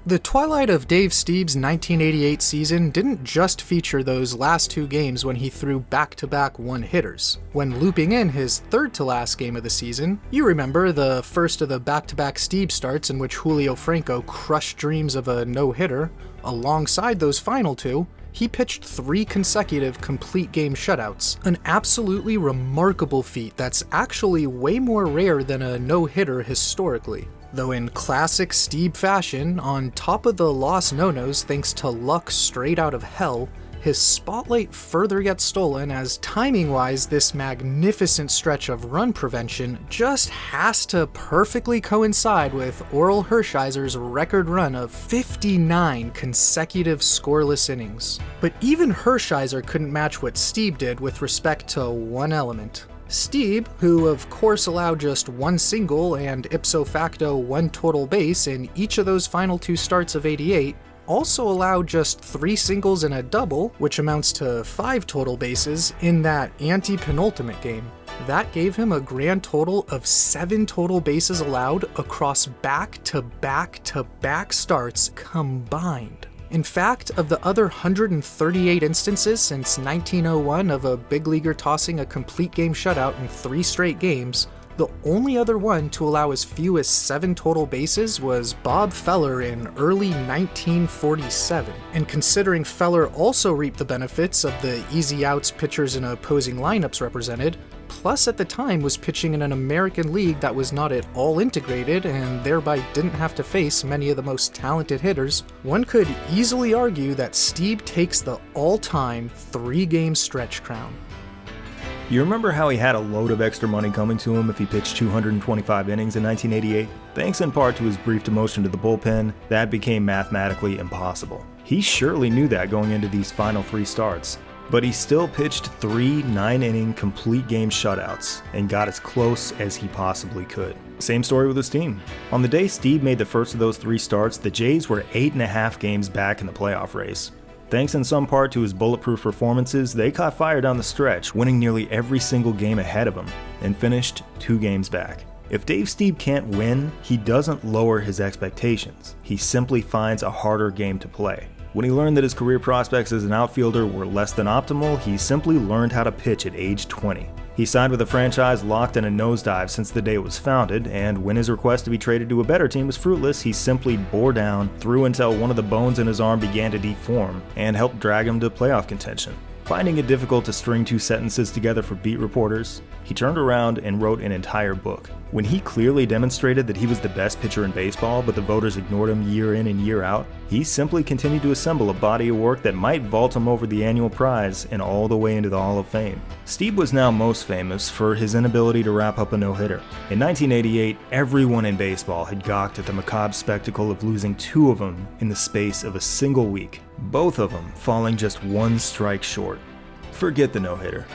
The twilight of Dave Stieb's 1988 season didn't just feature those last two games when he threw back-to-back one-hitters. When looping in his third-to-last game of the season, you remember the first of the back-to-back Stieb starts in which Julio Franco crushed dreams of a no-hitter. Alongside those final two, he pitched 3 consecutive complete game shutouts, an absolutely remarkable feat that's actually way more rare than a no-hitter historically. Though in classic Stieb fashion, on top of the lost no-nos thanks to luck straight out of hell, his spotlight further gets stolen as timing-wise this magnificent stretch of run prevention just has to perfectly coincide with Orel Hershiser's record run of 59 consecutive scoreless innings. But even Hershiser couldn't match what Stieb did with respect to one element. Stieb, who of course allowed just 1 single and ipso facto 1 total base in each of those final 2 starts of '88, also allowed just 3 singles and a double, which amounts to 5 total bases, in that ante-penultimate game. That gave him a grand total of 7 total bases allowed across back-to-back-to-back starts combined. In fact, of the other 138 instances since 1901 of a big leaguer tossing a complete game shutout in 3 straight games, the only other one to allow as few as 7 total bases was Bob Feller in early 1947. And considering Feller also reaped the benefits of the easy outs pitchers in opposing lineups represented, plus at the time was pitching in an American League that was not at all integrated and thereby didn't have to face many of the most talented hitters, one could easily argue that Stieb takes the all-time 3-game stretch crown. You remember how he had a load of extra money coming to him if he pitched 225 innings in 1988? Thanks in part to his brief demotion to the bullpen, that became mathematically impossible. He surely knew that going into these final 3 starts. But he still pitched 3 9-inning complete game shutouts and got as close as he possibly could. Same story with his team. On the day Stieb made the first of those 3 starts, the Jays were 8.5 games back in the playoff race. Thanks in some part to his bulletproof performances, they caught fire down the stretch, winning nearly every single game ahead of him, and finished 2 games back. If Dave Stieb can't win, he doesn't lower his expectations. He simply finds a harder game to play. When he learned that his career prospects as an outfielder were less than optimal, he simply learned how to pitch at age 20. He signed with a franchise locked in a nosedive since the day it was founded, and when his request to be traded to a better team was fruitless, he simply bore down, threw until one of the bones in his arm began to deform, and helped drag him to playoff contention. Finding it difficult to string 2 sentences together for beat reporters, he turned around and wrote an entire book. When he clearly demonstrated that he was the best pitcher in baseball, but the voters ignored him year in and year out, he simply continued to assemble a body of work that might vault him over the annual prize and all the way into the Hall of Fame. Stieb was now most famous for his inability to wrap up a no-hitter. In 1988, everyone in baseball had gawked at the macabre spectacle of losing 2 of them in the space of a single week, both of them falling just 1 strike short. Forget the no-hitter.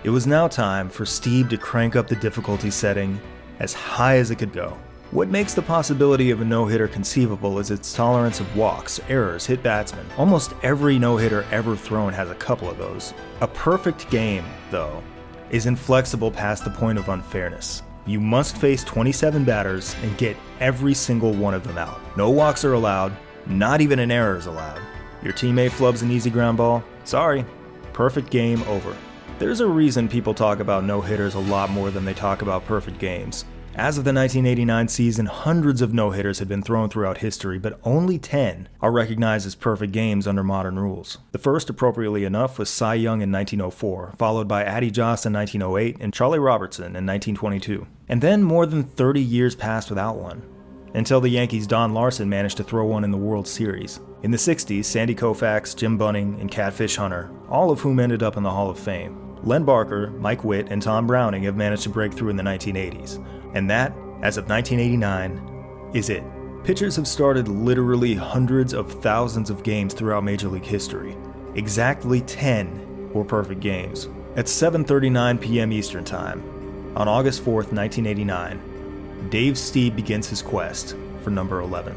It was now time for Stieb to crank up the difficulty setting as high as it could go. What makes the possibility of a no-hitter conceivable is its tolerance of walks, errors, hit batsmen. Almost every no-hitter ever thrown has a couple of those. A perfect game, though, is inflexible past the point of unfairness. You must face 27 batters and get every single one of them out. No walks are allowed, not even an error is allowed. Your teammate flubs an easy ground ball? Sorry, perfect game over. There's a reason people talk about no-hitters a lot more than they talk about perfect games. As of the 1989 season, hundreds of no-hitters had been thrown throughout history, but only 10 are recognized as perfect games under modern rules. The first, appropriately enough, was Cy Young in 1904, followed by Addie Joss in 1908 and Charlie Robertson in 1922. And then more than 30 years passed without one, until the Yankees' Don Larson managed to throw one in the World Series. In the 60s, Sandy Koufax, Jim Bunning, and Catfish Hunter, all of whom ended up in the Hall of Fame. Len Barker, Mike Witt, and Tom Browning have managed to break through in the 1980s. And that, as of 1989, is it. Pitchers have started literally hundreds of thousands of games throughout Major League history. Exactly 10 were perfect games. At 7:39 p.m. Eastern Time, on August 4th, 1989, Dave Stieb begins his quest for number 11.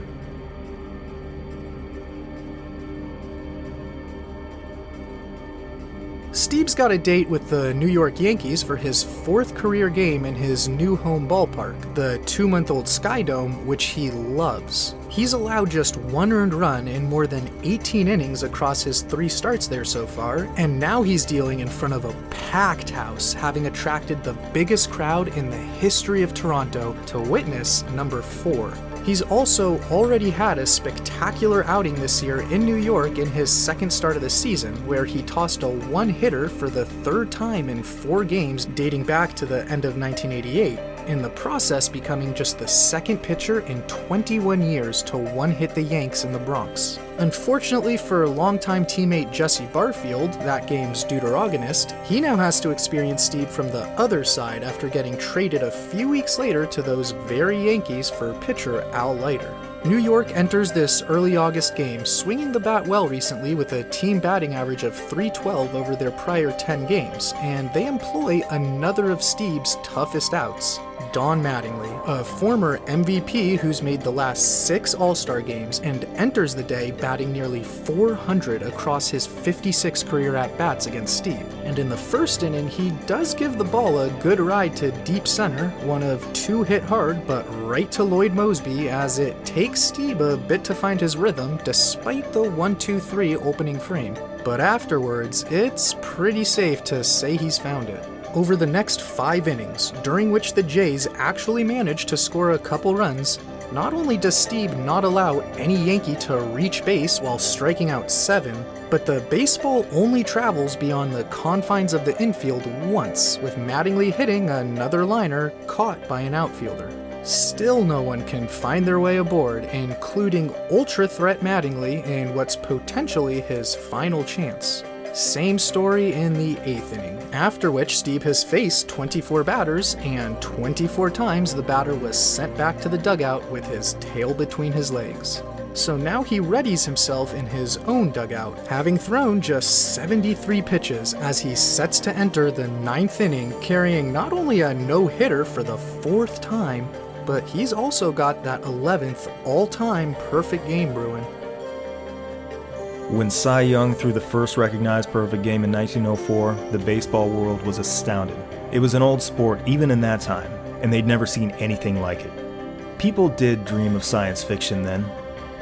Stieb's got a date with the New York Yankees for his 4th career game in his new home ballpark, the 2-month-old Sky Dome, which he loves. He's allowed just 1 earned run in more than 18 innings across his 3 starts there so far, and now he's dealing in front of a packed house, having attracted the biggest crowd in the history of Toronto to witness number 4. He's also already had a spectacular outing this year in New York in his 2nd start of the season, where he tossed a 1-hitter for the 3rd time in 4 games dating back to the end of 1988, in the process becoming just the 2nd pitcher in 21 years to 1-hit the Yanks in the Bronx. Unfortunately for longtime teammate Jesse Barfield, that game's deuteragonist, he now has to experience Stieb from the other side after getting traded a few weeks later to those very Yankees for pitcher Al Leiter. New York enters this early August game swinging the bat well recently with a team batting average of .312 over their prior 10 games, and they employ another of Stieb's toughest outs, Don Mattingly, a former MVP who's made the last 6 All-Star games and enters the day batting nearly .400 across his 56 career at-bats against Stieb. And in the first inning, he does give the ball a good ride to deep center, one of 2 hit hard, but right to Lloyd Moseby, as it takes Stieb a bit to find his rhythm despite the 1-2-3 opening frame. But afterwards, it's pretty safe to say he's found it. Over the next 5 innings, during which the Jays actually managed to score a couple runs, not only does Stieb not allow any Yankee to reach base while striking out 7, but the baseball only travels beyond the confines of the infield once, with Mattingly hitting another liner caught by an outfielder. Still no one can find their way aboard, including ultra-threat Mattingly in what's potentially his final chance. Same story in the 8th inning, after which Stieb has faced 24 batters, and 24 times the batter was sent back to the dugout with his tail between his legs. So now he readies himself in his own dugout, having thrown just 73 pitches as he sets to enter the 9th inning, carrying not only a no-hitter for the 4th time, but he's also got that 11th all-time perfect game brewing. When Cy Young threw the first recognized perfect game in 1904, the baseball world was astounded. It was an old sport even in that time, and they'd never seen anything like it. People did dream of science fiction then.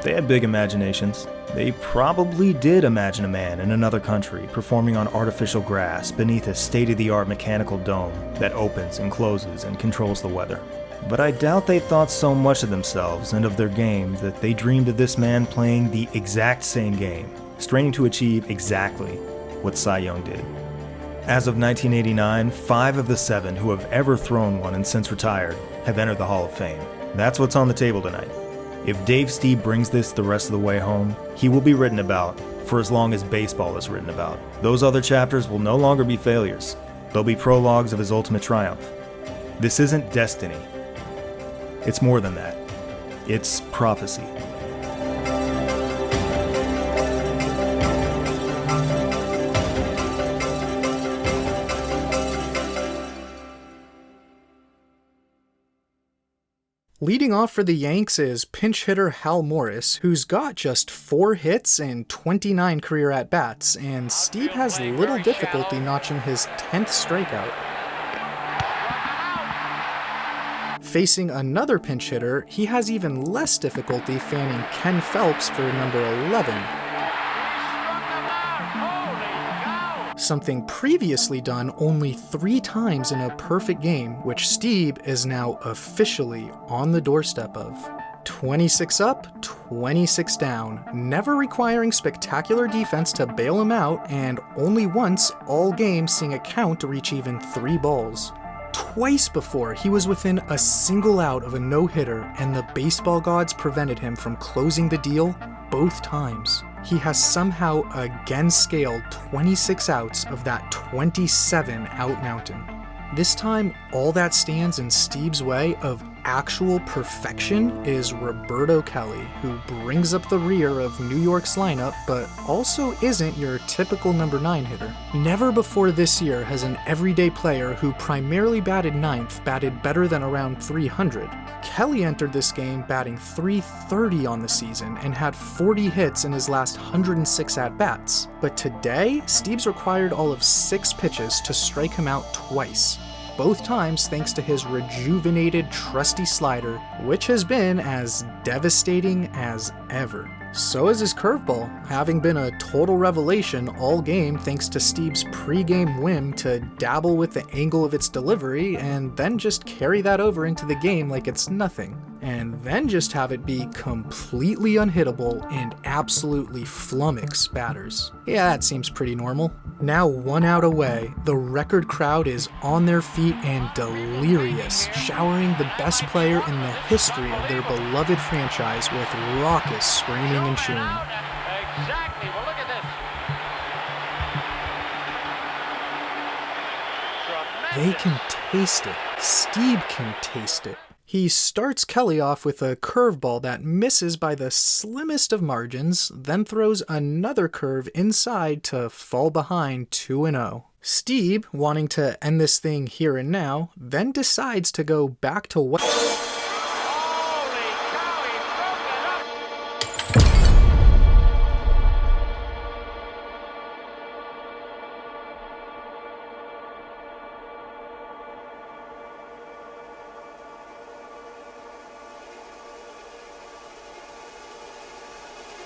They had big imaginations. They probably did imagine a man in another country performing on artificial grass beneath a state-of-the-art mechanical dome that opens and closes and controls the weather. But I doubt they thought so much of themselves and of their game that they dreamed of this man playing the exact same game, straining to achieve exactly what Cy Young did. As of 1989, 5 of the 7 who have ever thrown one and since retired have entered the Hall of Fame. That's what's on the table tonight. If Dave Stieb brings this the rest of the way home, he will be written about for as long as baseball is written about. Those other chapters will no longer be failures. They'll be prologues of his ultimate triumph. This isn't destiny. It's more than that. It's prophecy. Leading off for the Yanks is pinch hitter Hal Morris, who's got just 4 hits and 29 career at-bats, and Stieb has little difficulty notching his 10th strikeout. Facing another pinch hitter, he has even less difficulty fanning Ken Phelps for number 11. Something previously done only 3 times in a perfect game, which Stieb is now officially on the doorstep of. 26 up, 26 down, never requiring spectacular defense to bail him out, and only once all game seeing a count to reach even 3 balls. Twice before, he was within a single out of a no-hitter, and the baseball gods prevented him from closing the deal both times. He has somehow again scaled 26 outs of that 27 out mountain. This time, all that stands in Stieb's way of actual perfection is Roberto Kelly, who brings up the rear of New York's lineup, but also isn't your typical number 9 hitter. Never before this year has an everyday player who primarily batted 9th batted better than around 300. Kelly entered this game batting .330 on the season and had 40 hits in his last 106 at-bats. But today, Stieb's required all of 6 pitches to strike him out twice. Both times thanks to his rejuvenated, trusty slider, which has been as devastating as ever. So is his curveball, having been a total revelation all game thanks to Stieb's pre-game whim to dabble with the angle of its delivery and then just carry that over into the game like it's nothing. And then just have it be completely unhittable and absolutely flummox batters. Yeah, that seems pretty normal. Now 1 out away, the record crowd is on their feet and delirious, showering the best player in the history of their beloved franchise with raucous screaming and cheering. Exactly. Well, look at this. They can taste it. Stieb can taste it. He starts Kelly off with a curveball that misses by the slimmest of margins, then throws another curve inside to fall behind 2-0. Stieb, wanting to end this thing here and now, then decides to go back to what... Holy cow, he broke it up.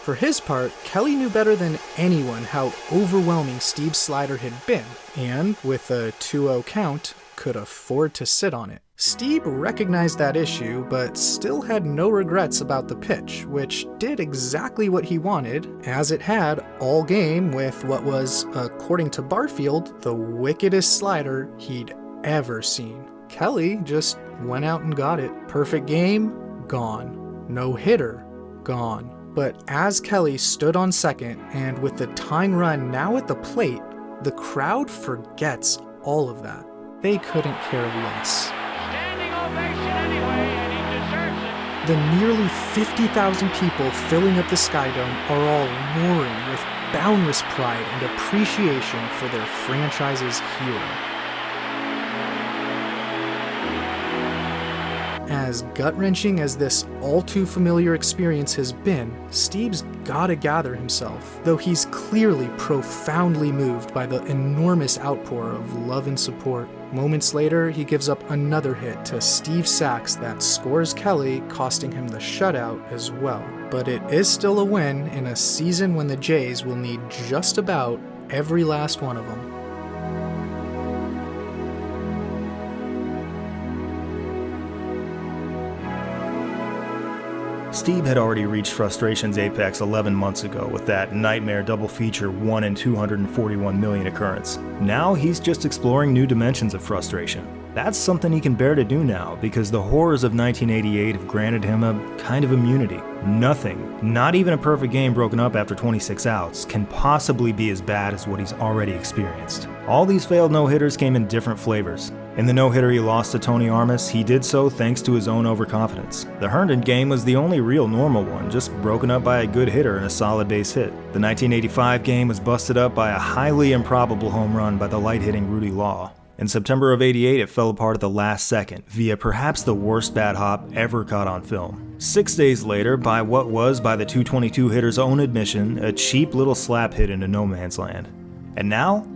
For his part, Kelly knew better than anyone how overwhelming Stieb's slider had been, and with a 2-0 count, could afford to sit on it. Stieb recognized that issue, but still had no regrets about the pitch, which did exactly what he wanted, as it had all game with what was, according to Barfield, the wickedest slider he'd ever seen. Kelly just went out and got it. Perfect game, gone. No hitter, gone. But as Kelly stood on second, and with the tying run now at the plate, the crowd forgets all of that. They couldn't care less. Standing ovation anyway, and he deserves it. The nearly 50,000 people filling up the Skydome are all roaring with boundless pride and appreciation for their franchise's hero. As gut-wrenching as this all-too-familiar experience has been, Stieb's gotta gather himself, though he's clearly profoundly moved by the enormous outpour of love and support. Moments later, he gives up another hit to Steve Sachs that scores Kelly, costing him the shutout as well. But it is still a win in a season when the Jays will need just about every last one of them. Stieb had already reached frustration's apex 11 months ago with that nightmare double feature 1 in 241 million occurrence. Now he's just exploring new dimensions of frustration. That's something he can bear to do now because the horrors of 1988 have granted him a kind of immunity. Nothing, not even a perfect game broken up after 26 outs, can possibly be as bad as what he's already experienced. All these failed no-hitters came in different flavors. In the no-hitter he lost to Tony Armas, he did so thanks to his own overconfidence. The Herndon game was the only real normal one, just broken up by a good hitter and a solid base hit. The 1985 game was busted up by a highly improbable home run by the light-hitting Rudy Law. In September of '88, it fell apart at the last second, via perhaps the worst bat hop ever caught on film. 6 days later, by what was, by the 222 hitter's own admission, a cheap little slap hit into no man's land. And now?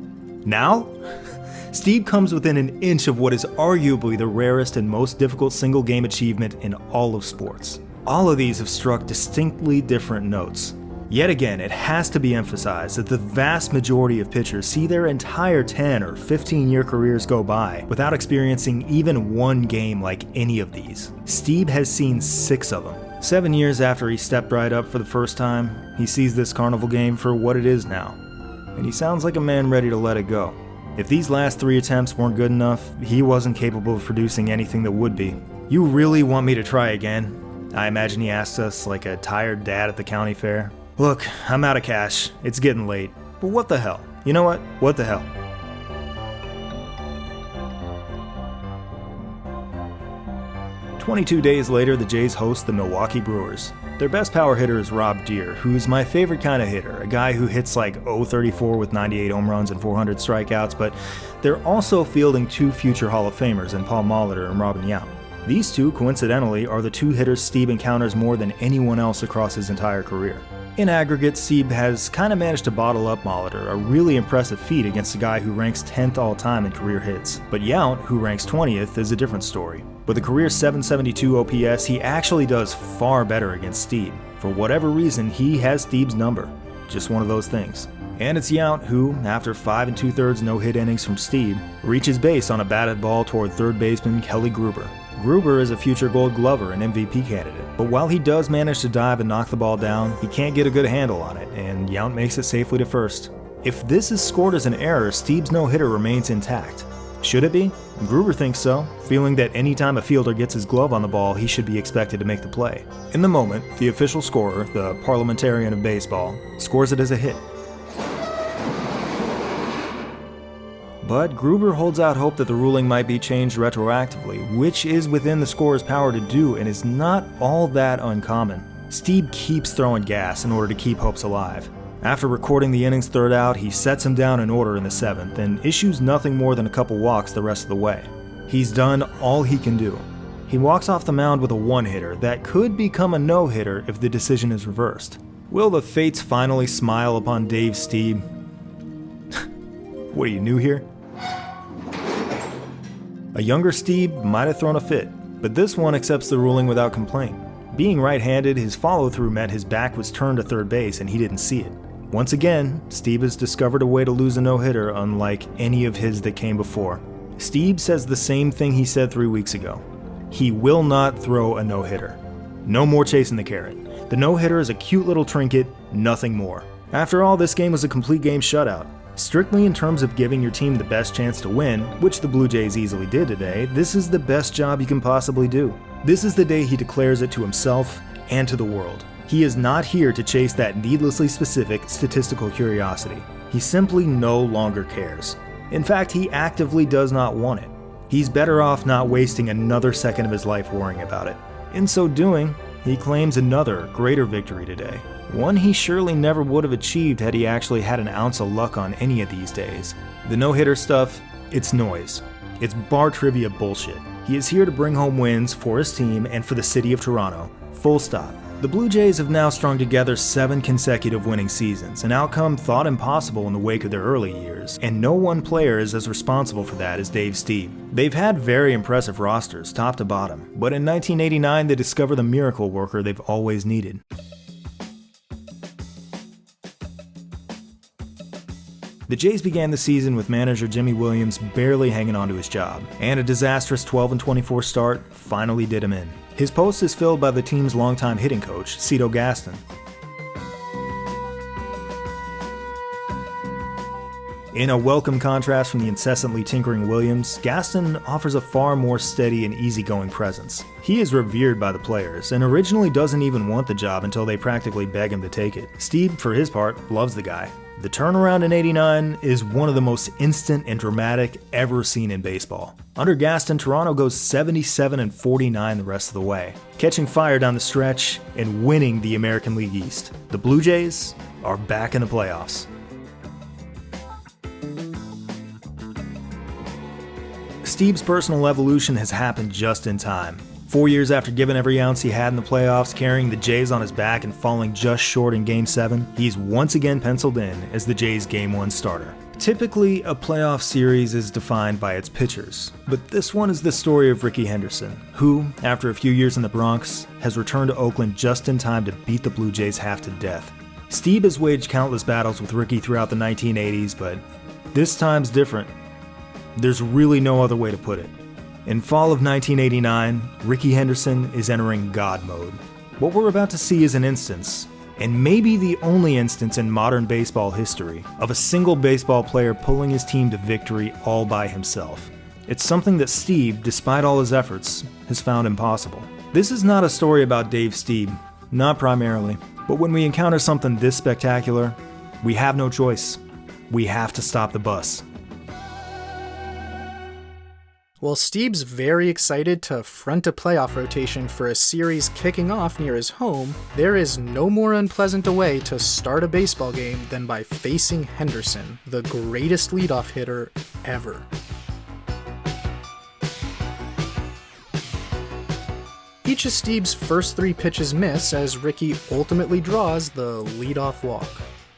Stieb comes within an inch of what is arguably the rarest and most difficult single-game achievement in all of sports. All of these have struck distinctly different notes. Yet again, it has to be emphasized that the vast majority of pitchers see their entire 10 or 15-year careers go by without experiencing even one game like any of these. Stieb has seen 6 of them. 7 years after he stepped right up for the first time, he sees this carnival game for what it is now. And he sounds like a man ready to let it go. If these last 3 attempts weren't good enough, he wasn't capable of producing anything that would be. "You really want me to try again?" I imagine he asks us like a tired dad at the county fair. "Look, I'm out of cash. It's getting late. But what the hell? You know what? What the hell?" 22 days later, the Jays host the Milwaukee Brewers. Their best power hitter is Rob Deere, who's my favorite kind of hitter, a guy who hits like .034 with 98 home runs and 400 strikeouts, but they're also fielding two future Hall of Famers in Paul Molitor and Robin Yount. These two, coincidentally, are the two hitters Stieb encounters more than anyone else across his entire career. In aggregate, Stieb has kind of managed to bottle up Molitor, a really impressive feat against a guy who ranks 10th all-time in career hits. But Yount, who ranks 20th, is a different story. With a career .772 OPS, he actually does far better against Stieb. For whatever reason, he has Stieb's number. Just one of those things. And it's Yount who, after 5 2/3 no-hit innings from Stieb, reaches base on a batted ball toward third baseman Kelly Gruber. Gruber is a future Gold Glover and MVP candidate, but while he does manage to dive and knock the ball down, he can't get a good handle on it, and Yount makes it safely to first. If this is scored as an error, Stieb's no-hitter remains intact. Should it be? Gruber thinks so, feeling that anytime a fielder gets his glove on the ball, he should be expected to make the play. In the moment, the official scorer, the parliamentarian of baseball, scores it as a hit. But Gruber holds out hope that the ruling might be changed retroactively, which is within the scorer's power to do and is not all that uncommon. Stieb keeps throwing gas in order to keep hopes alive. After recording the inning's third out, he sets him down in order in the 7th and issues nothing more than a couple walks the rest of the way. He's done all he can do. He walks off the mound with a one-hitter that could become a no-hitter if the decision is reversed. Will the fates finally smile upon Dave Stieb? What, are you new here? A younger Stieb might have thrown a fit, but this one accepts the ruling without complaint. Being right-handed, his follow-through meant his back was turned to third base and he didn't see it. Once again, Stieb has discovered a way to lose a no-hitter unlike any of his that came before. Stieb says the same thing he said 3 weeks ago. He will not throw a no-hitter. No more chasing the carrot. The no-hitter is a cute little trinket, nothing more. After all, this game was a complete game shutout. Strictly in terms of giving your team the best chance to win, which the Blue Jays easily did today, this is the best job you can possibly do. This is the day he declares it to himself and to the world. He is not here to chase that needlessly specific statistical curiosity. He simply no longer cares. In fact, he actively does not want it. He's better off not wasting another second of his life worrying about it. In so doing, he claims another, greater victory today. One he surely never would have achieved had he actually had an ounce of luck on any of these days. The no-hitter stuff, it's noise. It's bar trivia bullshit. He is here to bring home wins for his team and for the city of Toronto. Full stop. The Blue Jays have now strung together 7 consecutive winning seasons, an outcome thought impossible in the wake of their early years, and no one player is as responsible for that as Dave Stieb. They've had very impressive rosters, top to bottom, but in 1989 they discovered the miracle worker they've always needed. The Jays began the season with manager Jimmy Williams barely hanging on to his job, and a disastrous 12-24 start finally did him in. His post is filled by the team's longtime hitting coach, Cito Gaston. In a welcome contrast from the incessantly tinkering Williams, Gaston offers a far more steady and easygoing presence. He is revered by the players, and originally doesn't even want the job until they practically beg him to take it. Stieb, for his part, loves the guy. The turnaround in '89 is one of the most instant and dramatic ever seen in baseball. Under Gaston, Toronto goes 77-49 the rest of the way, catching fire down the stretch and winning the American League East. The Blue Jays are back in the playoffs. Stieb's personal evolution has happened just in time. 4 years after giving every ounce he had in the playoffs, carrying the Jays on his back and falling just short in Game 7, he's once again penciled in as the Jays' Game 1 starter. Typically, a playoff series is defined by its pitchers, but this one is the story of Rickey Henderson, who, after a few years in the Bronx, has returned to Oakland just in time to beat the Blue Jays half to death. Stieb has waged countless battles with Rickey throughout the 1980s, but this time's different. There's really no other way to put it. In fall of 1989, Rickey Henderson is entering God mode. What we're about to see is an instance, and maybe the only instance in modern baseball history, of a single baseball player pulling his team to victory all by himself. It's something that Stieb, despite all his efforts, has found impossible. This is not a story about Dave Stieb, not primarily, but when we encounter something this spectacular, we have no choice. We have to stop the bus. While Stieb's very excited to front a playoff rotation for a series kicking off near his home, there is no more unpleasant a way to start a baseball game than by facing Henderson, the greatest leadoff hitter ever. Each of Stieb's first 3 pitches miss as Rickey ultimately draws the leadoff walk.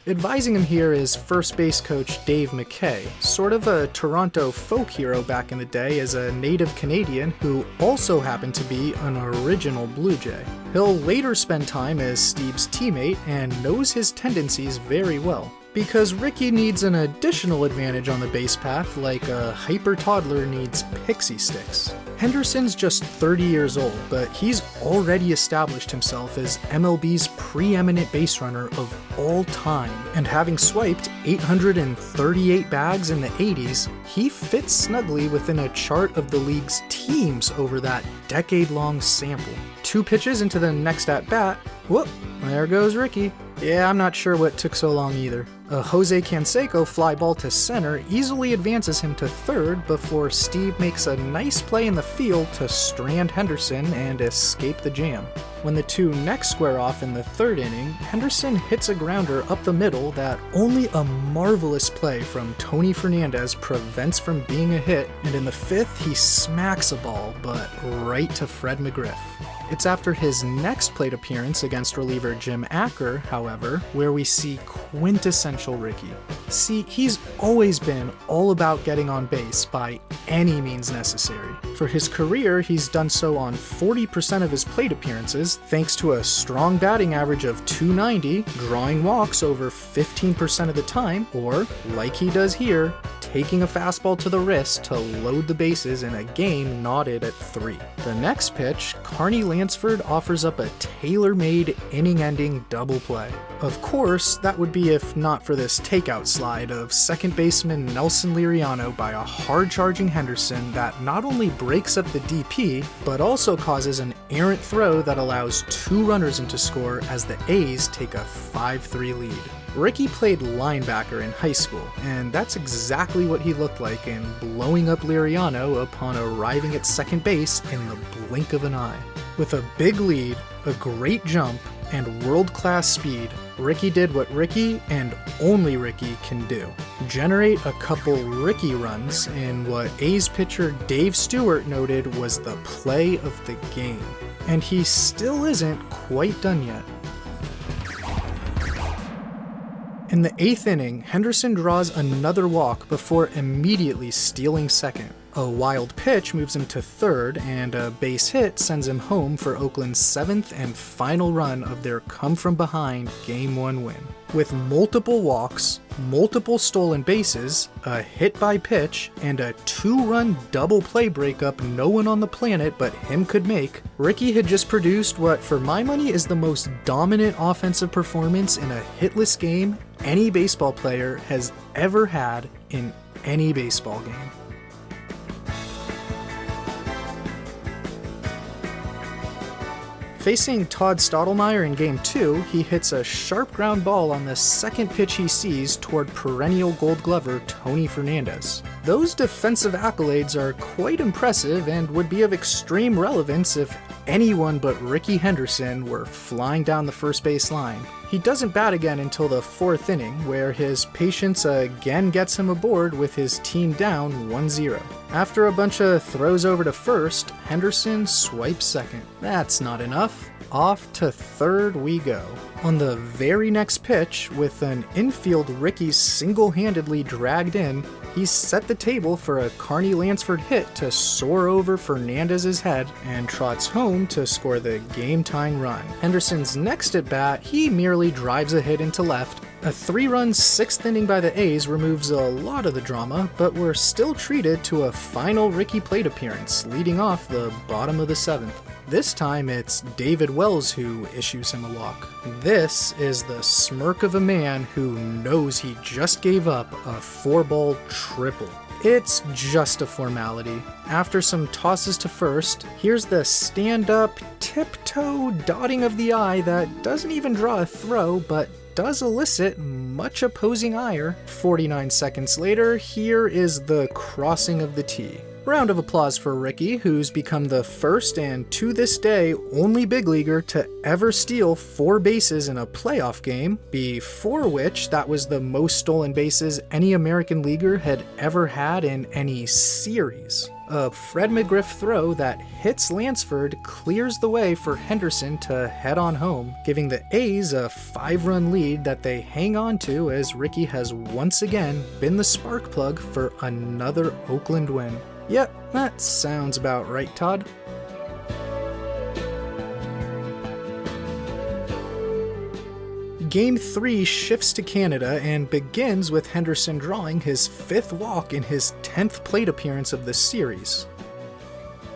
Advising him here is first base coach Dave McKay, sort of a Toronto folk hero back in the day as a native Canadian who also happened to be an original Blue Jay. He'll later spend time as Stieb's teammate and knows his tendencies very well, because Rickey needs an additional advantage on the base path like a hyper toddler needs pixie sticks. Henderson's just 30 years old, but he's already established himself as MLB's preeminent base runner of all time, and having swiped 838 bags in the 80s, he fits snugly within a chart of the league's teams over that decade-long sample. 2 pitches into the next at-bat, whoop, there goes Rickey. Yeah, I'm not sure what took so long either. A Jose Canseco fly ball to center easily advances him to third before Stieb makes a nice play in the field to strand Henderson and escape the jam. When the 2 next square off in the 3rd inning, Henderson hits a grounder up the middle that only a marvelous play from Tony Fernandez prevents from being a hit, and in the 5th he smacks a ball, but right to Fred McGriff. It's after his next plate appearance against reliever Jim Acker, however, where we see quintessential Rickey. See, he's always been all about getting on base by any means necessary. For his career, he's done so on 40% of his plate appearances, thanks to a strong batting average of .290, drawing walks over 15% of the time, or, like he does here, taking a fastball to the wrist to load the bases in a game knotted at 3. The next pitch, Carney Lansford offers up a tailor-made inning-ending double play. Of course, that would be if not for this takeout slide of second baseman Nelson Liriano by a hard-charging Henderson that not only breaks up the DP, but also causes an errant throw that allows 2 runners into score as the A's take a 5-3 lead. Rickey played linebacker in high school, and that's exactly what he looked like in blowing up Liriano upon arriving at second base in the blink of an eye. With a big lead, a great jump, and world-class speed, Rickey did what Rickey and only Rickey can do. Generate a couple Rickey runs in what A's pitcher Dave Stewart noted was the play of the game. And he still isn't quite done yet. In the 8th inning, Henderson draws another walk before immediately stealing second. A wild pitch moves him to third, and a base hit sends him home for Oakland's 7th and final run of their come-from-behind Game 1 win. With multiple walks, multiple stolen bases, a hit by pitch, and a 2-run double play breakup no one on the planet but him could make, Rickey had just produced what, for my money, is the most dominant offensive performance in a hitless game any baseball player has ever had in any baseball game. Facing Todd Stottlemyre in Game 2, he hits a sharp ground ball on the second pitch he sees toward perennial Gold Glover Tony Fernandez. Those defensive accolades are quite impressive and would be of extreme relevance if anyone but Rickey Henderson were flying down the first base line. He doesn't bat again until the 4th inning, where his patience again gets him aboard with his team down 1-0. After a bunch of throws over to first, Henderson swipes second. That's not enough. Off to third we go. On the very next pitch, with an infield Rickey single-handedly dragged in, he set the table for a Carney Lansford hit to soar over Fernandez's head and trots home to score the game-tying run. Henderson's next at-bat, he merely drives a hit into left. A 3-run 6th inning by the A's removes a lot of the drama, but we're still treated to a final Rickey plate appearance, leading off the bottom of the 7th. This time it's David Wells who issues him a walk. This is the smirk of a man who knows he just gave up a 4-ball triple. It's just a formality. After some tosses to first, here's the stand-up, tiptoe dotting of the eye that doesn't even draw a throw, but does elicit much opposing ire. 49 seconds later, here is the crossing of the T. Round of applause for Rickey, who's become the first and to this day only big leaguer to ever steal 4 bases in a playoff game, before which that was the most stolen bases any American leaguer had ever had in any series. A Fred McGriff throw that hits Lansford clears the way for Henderson to head on home, giving the A's a 5-run lead that they hang on to as Rickey has once again been the spark plug for another Oakland win. Yep, that sounds about right, Todd. Game 3 shifts to Canada and begins with Henderson drawing his 5th walk in his 10th plate appearance of the series.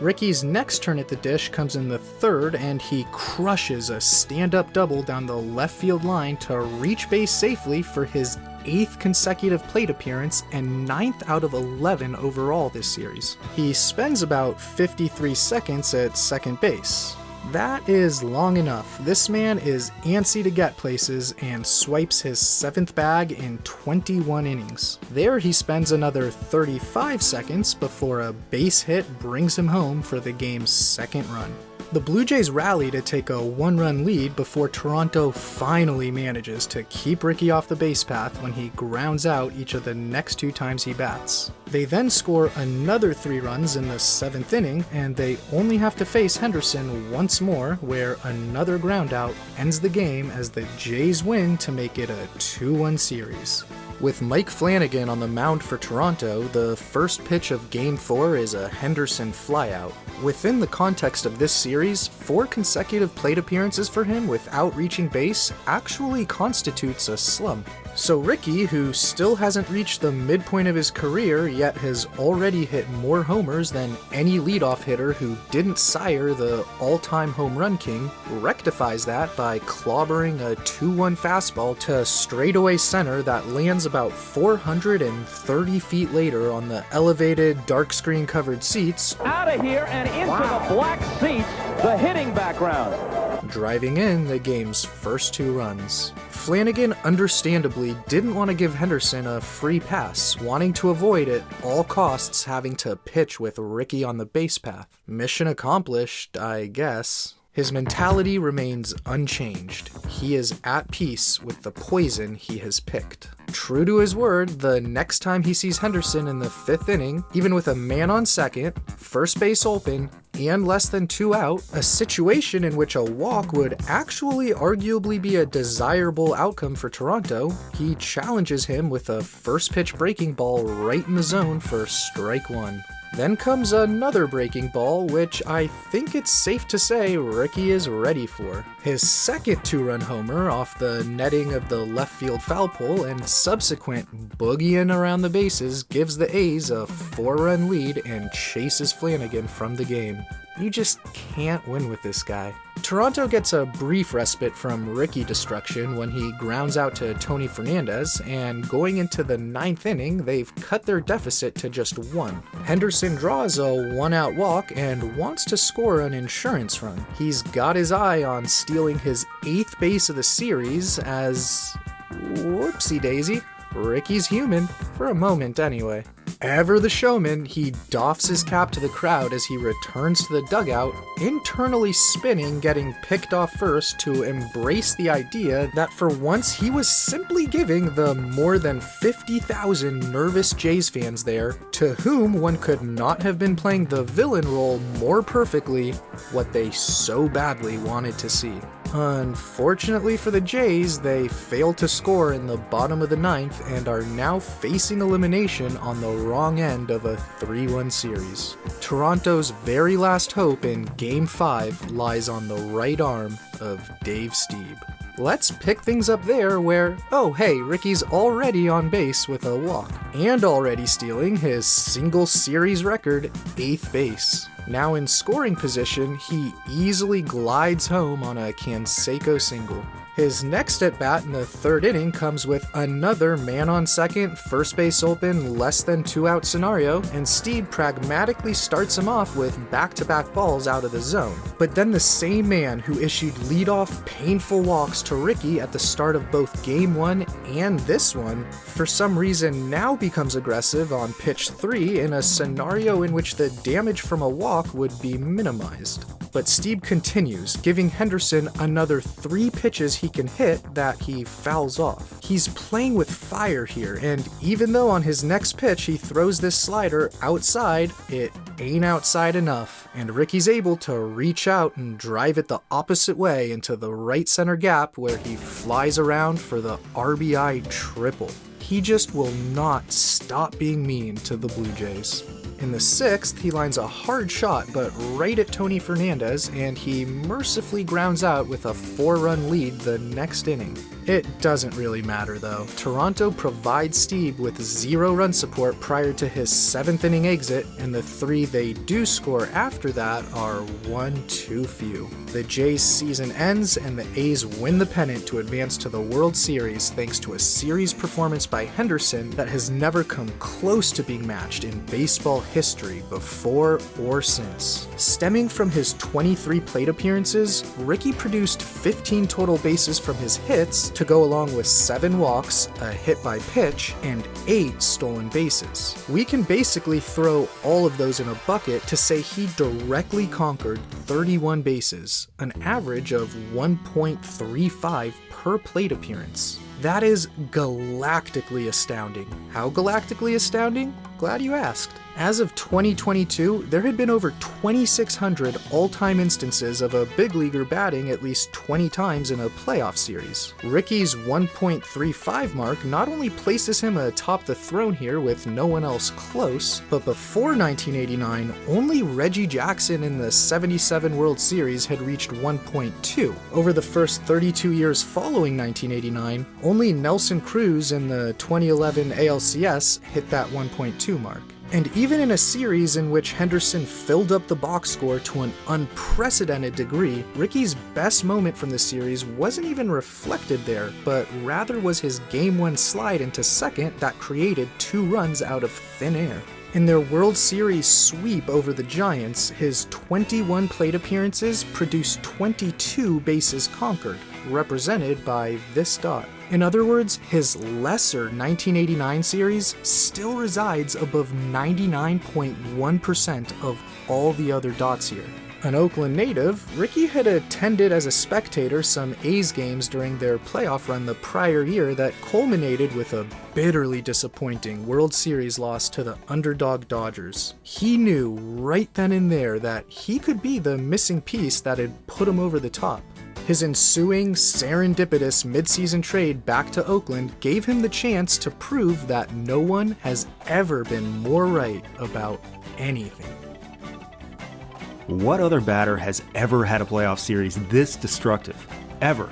Rickey's next turn at the dish comes in the 3rd, and he crushes a stand-up double down the left field line to reach base safely for his 8th consecutive plate appearance and 9th out of 11 overall this series. He spends about 53 seconds at second base. That is long enough. This man is antsy to get places and swipes his 7th bag in 21 innings. There he spends another 35 seconds before a base hit brings him home for the game's 2nd run. The Blue Jays rally to take a 1-run lead before Toronto finally manages to keep Rickey off the base path when he grounds out each of the next 2 times he bats. They then score another 3 runs in the 7th inning, and they only have to face Henderson once more, where another groundout ends the game as the Jays win to make it a 2-1 series. With Mike Flanagan on the mound for Toronto, the first pitch of Game 4 is a Henderson flyout. Within the context of this series, 4 consecutive plate appearances for him without reaching base actually constitutes a slump. So Rickey, who still hasn't reached the midpoint of his career yet has already hit more homers than any leadoff hitter who didn't sire the all-time home run king, rectifies that by clobbering a 2-1 fastball to straightaway center that lands about 430 feet later on the elevated, dark screen covered seats, Out of here and into the black seats, the hitting background. driving in the game's first 2 runs. Flanagan understandably didn't want to give Henderson a free pass, wanting to avoid at all costs having to pitch with Rickey on the base path. Mission accomplished, I guess. His mentality remains unchanged. He is at peace with the poison he has picked. True to his word, the next time he sees Henderson in the 5th inning, even with a man on second, first base open, and less than 2 out, a situation in which a walk would actually arguably be a desirable outcome for Toronto, he challenges him with a first pitch breaking ball right in the zone for strike 1. Then comes another breaking ball, which I think it's safe to say Rickey is ready for. His second 2-run homer off the netting of the left field foul pole and subsequent boogieing around the bases gives the A's a 4-run lead and chases Flanagan from the game. You just can't win with this guy. Toronto gets a brief respite from Rickey destruction when he grounds out to Tony Fernandez, and going into the 9th inning, they've cut their deficit to just 1. Henderson draws a 1-out walk and wants to score an insurance run. He's got his eye on stealing his 8th base of the series as... whoopsie daisy. Rickey's human, for a moment anyway. Ever the showman, he doffs his cap to the crowd as he returns to the dugout, internally spinning, getting picked off first to embrace the idea that for once he was simply giving the more than 50,000 nervous Jays fans there, to whom one could not have been playing the villain role more perfectly, what they so badly wanted to see. Unfortunately for the Jays, they failed to score in the bottom of the 9th and are now facing elimination on the wrong end of a 3-1 series. Toronto's very last hope in Game 5 lies on the right arm of Dave Stieb. Let's pick things up there where, oh hey, Rickey's already on base with a walk, and already stealing his single series record 8th base. Now in scoring position, he easily glides home on a Canseco single. His next at-bat in the third inning comes with another man on second, first base open, less than 2-out scenario, and Stieb pragmatically starts him off with back-to-back balls out of the zone. But then the same man who issued leadoff painful walks to Rickey at the start of both Game 1 and this one, for some reason now becomes aggressive on pitch 3 in a scenario in which the damage from a walk would be minimized. But Stieb continues, giving Henderson another 3 pitches he can hit that he fouls off. He's playing with fire here, and even though on his next pitch he throws this slider outside, it ain't outside enough, and Rickey's able to reach out and drive it the opposite way into the right center gap where he flies around for the RBI triple. He just will not stop being mean to the Blue Jays. In the 6th, he lines a hard shot, but right at Tony Fernandez, and he mercifully grounds out with a 4-run lead the next inning. It doesn't really matter though. Toronto provides Stieb with 0 run support prior to his 7th inning exit, and the 3 they do score after that are one too few. The Jays' season ends, and the A's win the pennant to advance to the World Series thanks to a series performance by Henderson that has never come close to being matched in baseball history before or since. Stemming from his 23 plate appearances, Rickey produced 15 total bases from his hits to go along with 7 walks, a hit by pitch, and 8 stolen bases. We can basically throw all of those in a bucket to say he directly conquered 31 bases, an average of 1.35 per plate appearance. That is galactically astounding. How galactically astounding? Glad you asked. As of 2022, there had been over 2,600 all-time instances of a big leaguer batting at least 20 times in a playoff series. Rickey's 1.35 mark not only places him atop the throne here with no one else close, but before 1989, only Reggie Jackson in the 77 World Series had reached 1.2. Over the first 32 years following 1989, only Nelson Cruz in the 2011 ALCS hit that 1.2 mark. And even in a series in which Henderson filled up the box score to an unprecedented degree, Rickey's best moment from the series wasn't even reflected there, but rather was his Game 1 slide into second that created 2 runs out of thin air. In their World Series sweep over the Giants, his 21 plate appearances produced 22 bases conquered, represented by this dot. In other words, his lesser 1989 series still resides above 99.1% of all the other dots here. An Oakland native, Rickey had attended as a spectator some A's games during their playoff run the prior year that culminated with a bitterly disappointing World Series loss to the underdog Dodgers. He knew right then and there that he could be the missing piece that had put him over the top. His ensuing serendipitous midseason trade back to Oakland gave him the chance to prove that no one has ever been more right about anything. What other batter has ever had a playoff series this destructive? Ever?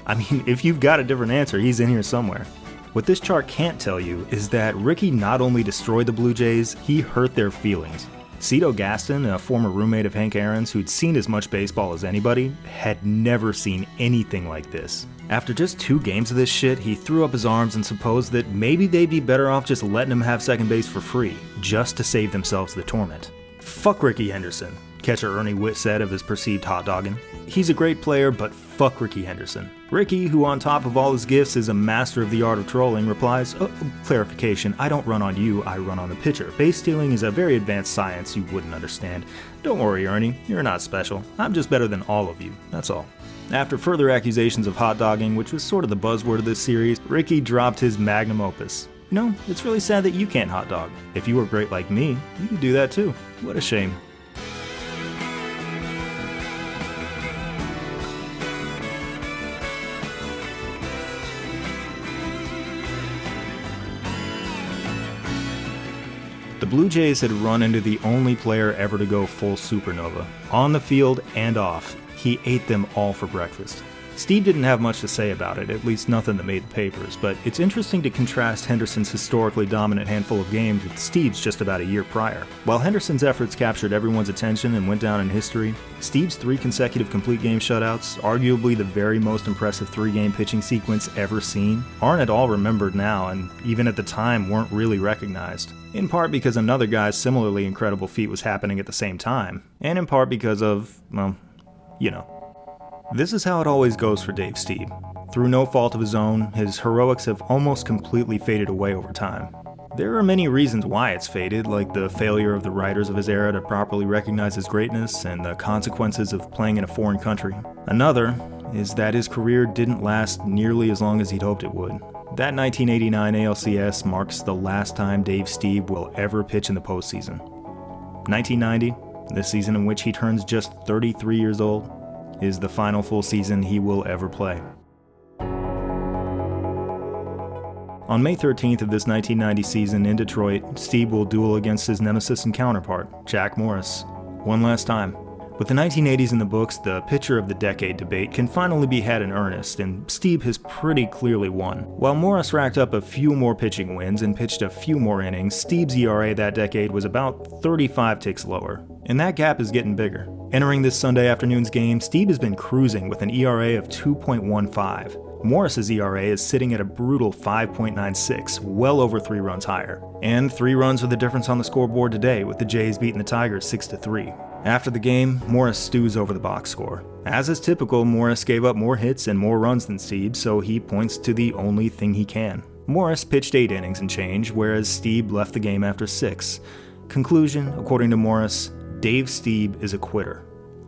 I mean, if you've got a different answer, he's in here somewhere. What this chart can't tell you is that Rickey not only destroyed the Blue Jays, he hurt their feelings. Cito Gaston, a former roommate of Hank Aaron's who'd seen as much baseball as anybody, had never seen anything like this. After just 2 games of this shit, he threw up his arms and supposed that maybe they'd be better off just letting him have second base for free, just to save themselves the torment. Fuck Rickey Henderson, catcher Ernie Witt said of his perceived hot dogging. He's a great player, but fuck Rickey Henderson. Rickey, who on top of all his gifts is a master of the art of trolling, replies, clarification, I don't run on you, I run on the pitcher. Base stealing is a very advanced science you wouldn't understand. Don't worry, Ernie, you're not special. I'm just better than all of you, that's all. After further accusations of hot dogging, which was sort of the buzzword of this series, Rickey dropped his magnum opus. You know, it's really sad that you can't hot dog. If you were great like me, you could do that too. What a shame. The Blue Jays had run into the only player ever to go full supernova. On the field and off, he ate them all for breakfast. Stieb didn't have much to say about it, at least nothing that made the papers, but it's interesting to contrast Henderson's historically dominant handful of games with Stieb's just about a year prior. While Henderson's efforts captured everyone's attention and went down in history, Stieb's 3 consecutive complete game shutouts, arguably the very most impressive 3-game pitching sequence ever seen, aren't at all remembered now and even at the time weren't really recognized. In part because another guy's similarly incredible feat was happening at the same time, and in part because of, well, you know. This is how it always goes for Dave Stieb. Through no fault of his own, his heroics have almost completely faded away over time. There are many reasons why it's faded, like the failure of the writers of his era to properly recognize his greatness and the consequences of playing in a foreign country. Another is that his career didn't last nearly as long as he'd hoped it would. That 1989 ALCS marks the last time Dave Stieb will ever pitch in the postseason. 1990, the season in which he turns just 33 years old, is the final full season he will ever play. On May 13th of this 1990 season in Detroit, Stieb will duel against his nemesis and counterpart, Jack Morris, one last time. With the 1980s in the books, the pitcher of the decade debate can finally be had in earnest, and Stieb has pretty clearly won. While Morris racked up a few more pitching wins and pitched a few more innings, Stieb's ERA that decade was about 35 ticks lower, and that gap is getting bigger. Entering this Sunday afternoon's game, Stieb has been cruising with an ERA of 2.15. Morris's ERA is sitting at a brutal 5.96, well over 3 runs higher. And 3 runs are the difference on the scoreboard today, with the Jays beating the Tigers 6-3. After the game, Morris stews over the box score. As is typical, Morris gave up more hits and more runs than Stieb, so he points to the only thing he can. Morris pitched 8 innings and change, whereas Stieb left the game after 6. Conclusion, according to Morris, Dave Stieb is a quitter.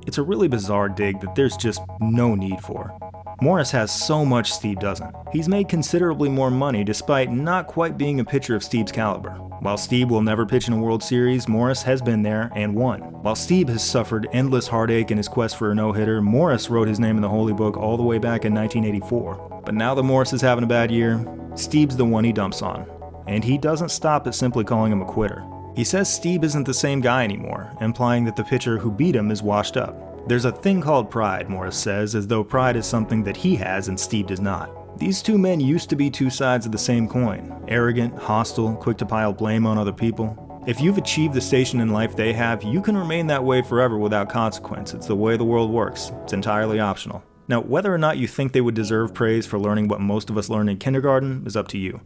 It's a really bizarre dig that there's just no need for. Morris has so much Stieb doesn't. He's made considerably more money despite not quite being a pitcher of Stieb's caliber. While Stieb will never pitch in a World Series, Morris has been there and won. While Stieb has suffered endless heartache in his quest for a no-hitter, Morris wrote his name in the holy book all the way back in 1984. But now that Morris is having a bad year, Stieb's the one he dumps on. And he doesn't stop at simply calling him a quitter. He says Stieb isn't the same guy anymore, implying that the pitcher who beat him is washed up. There's a thing called pride, Morris says, as though pride is something that he has and Stieb does not. These two men used to be two sides of the same coin. Arrogant, hostile, quick to pile blame on other people. If you've achieved the station in life they have, you can remain that way forever without consequence. It's the way the world works. It's entirely optional. Now, whether or not you think they would deserve praise for learning what most of us learned in kindergarten is up to you.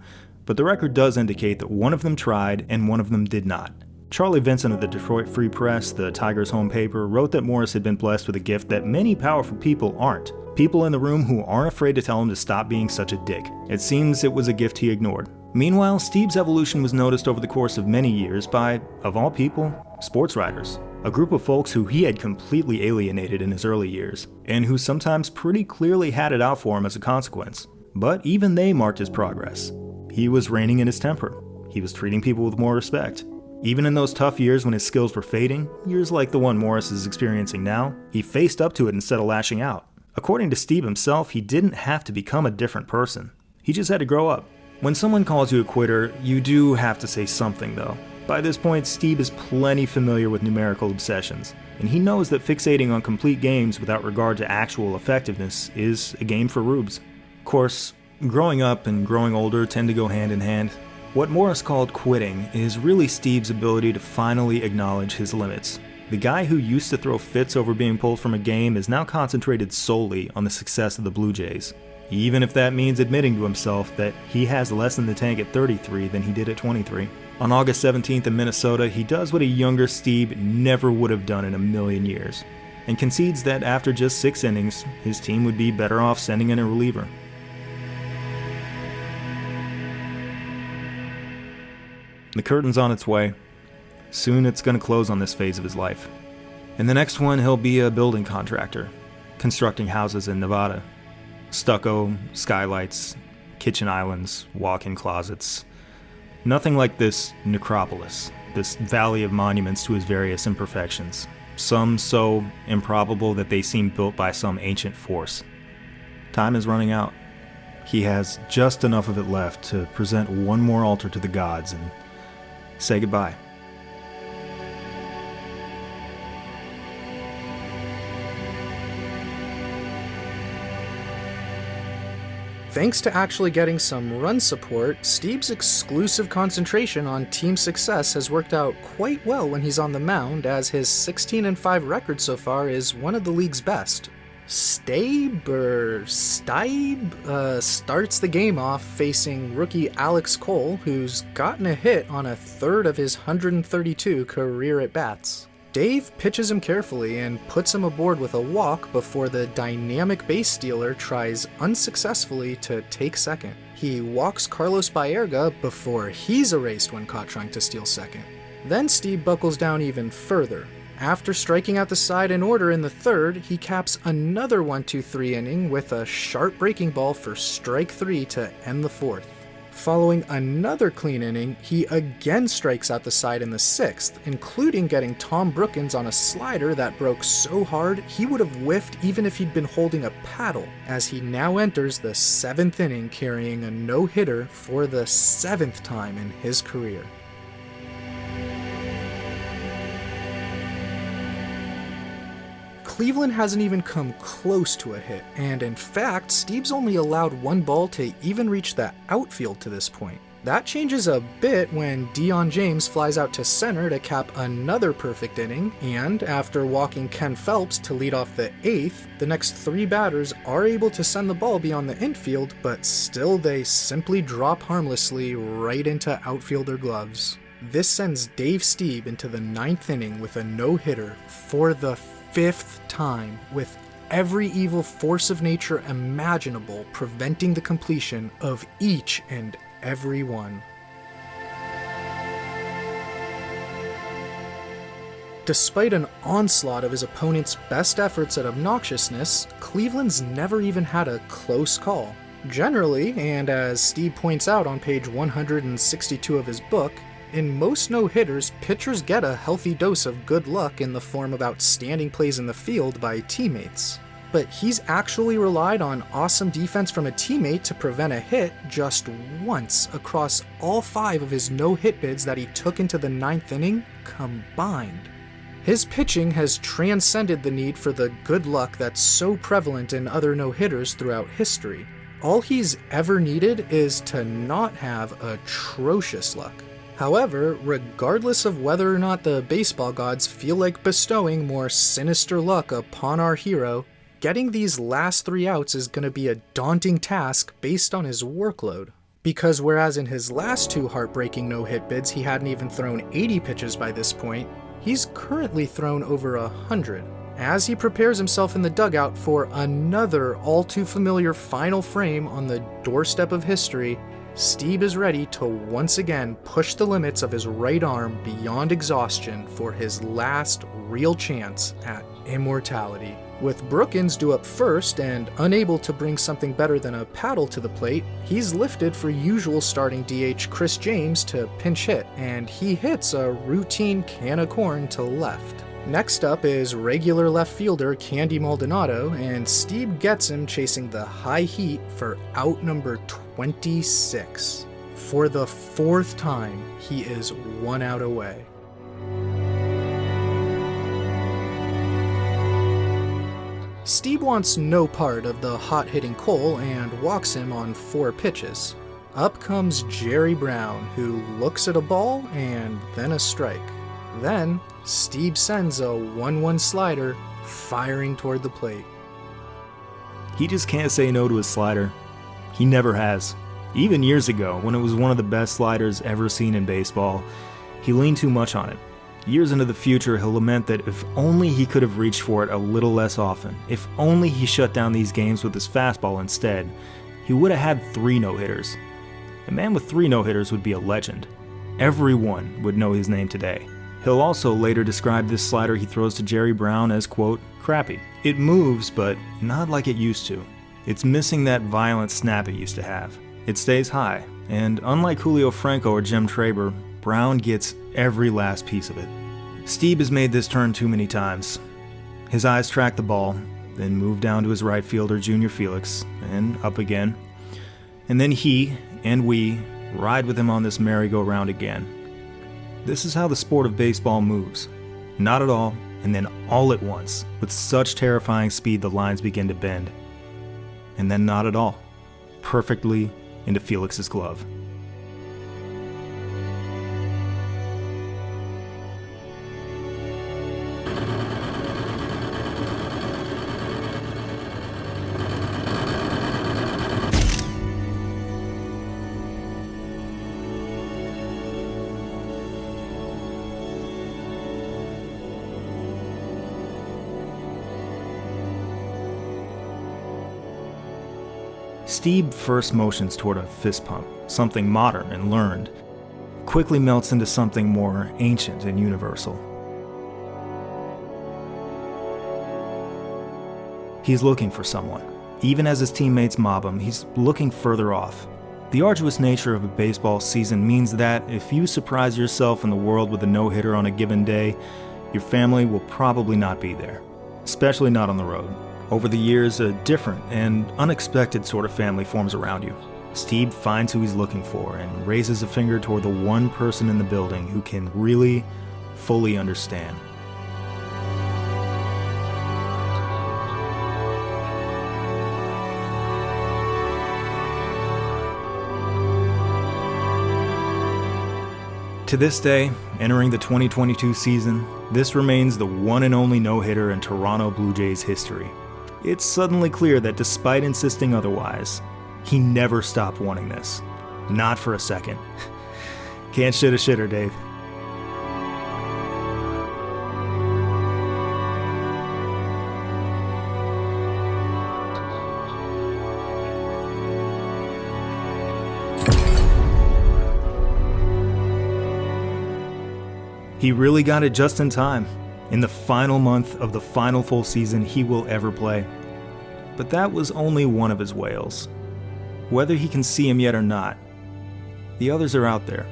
But the record does indicate that one of them tried and one of them did not. Charlie Vincent of the Detroit Free Press, the Tigers' home paper, wrote that Morris had been blessed with a gift that many powerful people aren't. People in the room who aren't afraid to tell him to stop being such a dick. It seems it was a gift he ignored. Meanwhile, Stieb's evolution was noticed over the course of many years by, of all people, sports writers. A group of folks who he had completely alienated in his early years, and who sometimes pretty clearly had it out for him as a consequence. But even they marked his progress. He was reining in his temper. He was treating people with more respect. Even in those tough years when his skills were fading, years like the one Morris is experiencing now, he faced up to it instead of lashing out. According to Stieb himself, he didn't have to become a different person. He just had to grow up. When someone calls you a quitter, you do have to say something though. By this point, Stieb is plenty familiar with numerical obsessions, and he knows that fixating on complete games without regard to actual effectiveness is a game for rubes. Of course, growing up and growing older tend to go hand in hand. What Morris called quitting is really Stieb's ability to finally acknowledge his limits. The guy who used to throw fits over being pulled from a game is now concentrated solely on the success of the Blue Jays, even if that means admitting to himself that he has less in the tank at 33 than he did at 23. On August 17th in Minnesota, he does what a younger Stieb never would have done in a million years, and concedes that after just 6 innings, his team would be better off sending in a reliever. The curtain's on its way. Soon it's going to close on this phase of his life. In the next one, he'll be a building contractor, constructing houses in Nevada. Stucco, skylights, kitchen islands, walk-in closets. Nothing like this necropolis, this valley of monuments to his various imperfections. Some so improbable that they seem built by some ancient force. Time is running out. He has just enough of it left to present one more altar to the gods and say goodbye. Thanks to actually getting some run support, Stieb's exclusive concentration on team success has worked out quite well when he's on the mound, as his 16-5 record so far is one of the league's best. Stieb starts the game off facing rookie Alex Cole, who's gotten a hit on a third of his 132 career at-bats. Dave pitches him carefully and puts him aboard with a walk before the dynamic base stealer tries unsuccessfully to take second. He walks Carlos Baerga before he's erased when caught trying to steal second. Then Stieb buckles down even further. After striking out the side in order in the third, he caps another 1-2-3 inning with a sharp breaking ball for strike 3 to end the fourth. Following another clean inning, he again strikes out the side in the sixth, including getting Tom Brookins on a slider that broke so hard he would have whiffed even if he'd been holding a paddle, as he now enters the seventh inning carrying a no-hitter for the seventh time in his career. Cleveland hasn't even come close to a hit, and in fact, Stieb's only allowed one ball to even reach the outfield to this point. That changes a bit when Dion James flies out to center to cap another perfect inning, and after walking Ken Phelps to lead off the eighth, the next three batters are able to send the ball beyond the infield, but still they simply drop harmlessly right into outfielder gloves. This sends Dave Stieb into the ninth inning with a no-hitter for the fifth time, with every evil force of nature imaginable preventing the completion of each and every one. Despite an onslaught of his opponent's best efforts at obnoxiousness, Cleveland's never even had a close call. Generally, and as Stieb points out on page 162 of his book, in most no-hitters, pitchers get a healthy dose of good luck in the form of outstanding plays in the field by teammates. But he's actually relied on awesome defense from a teammate to prevent a hit just once across all 5 of his no-hit bids that he took into the ninth inning combined. His pitching has transcended the need for the good luck that's so prevalent in other no-hitters throughout history. All he's ever needed is to not have atrocious luck. However, regardless of whether or not the baseball gods feel like bestowing more sinister luck upon our hero, getting these last 3 outs is going to be a daunting task based on his workload. Because whereas in his last 2 heartbreaking no-hit bids he hadn't even thrown 80 pitches by this point, he's currently thrown over 100. As he prepares himself in the dugout for another all-too-familiar final frame on the doorstep of history, Stieb is ready to once again push the limits of his right arm beyond exhaustion for his last real chance at immortality. With Brookins due up first and unable to bring something better than a paddle to the plate, he's lifted for usual starting DH Chris James to pinch hit, and he hits a routine can of corn to left. Next up is regular left fielder Candy Maldonado, and Stieb gets him chasing the high heat for out number 26. For the 4th time, he is 1 out away. Stieb wants no part of the hot-hitting Cole and walks him on 4 pitches. Up comes Jerry Brown, who looks at a ball and then a strike. Then, Stieb sends a 1-1 slider firing toward the plate. He just can't say no to his slider. He never has. Even years ago, when it was one of the best sliders ever seen in baseball, he leaned too much on it. Years into the future, he'll lament that if only he could have reached for it a little less often, if only he shut down these games with his fastball instead, he would have had 3 no-hitters. A man with 3 no-hitters would be a legend. Everyone would know his name today. He'll also later describe this slider he throws to Jerry Brown as, quote, crappy. It moves, but not like it used to. It's missing that violent snap it used to have. It stays high, and unlike Julio Franco or Jim Traber, Brown gets every last piece of it. Stieb has made this turn too many times. His eyes track the ball, then move down to his right fielder, Junior Felix, and up again. And then he and we ride with him on this merry-go-round again. This is how the sport of baseball moves. Not at all, and then all at once, with such terrifying speed the lines begin to bend. And then not at all. perfectly into Felix's glove. Stieb first motions toward a fist pump, something modern and learned, quickly melts into something more ancient and universal. He's looking for someone. Even as his teammates mob him, he's looking further off. The arduous nature of a baseball season means that if you surprise yourself in the world with a no-hitter on a given day, your family will probably not be there, especially not on the road. Over the years, a different and unexpected sort of family forms around you. Stieb finds who he's looking for and raises a finger toward the one person in the building who can really, fully understand. To this day, entering the 2022 season, this remains the one and only no-hitter in Toronto Blue Jays history. It's suddenly clear that despite insisting otherwise, he never stopped wanting this. Not for a second. Can't shit a shitter, Dave. He really got it just in time, in the final month of the final full season he will ever play. But that was only one of his whales. Whether he can see him yet or not, the others are out there,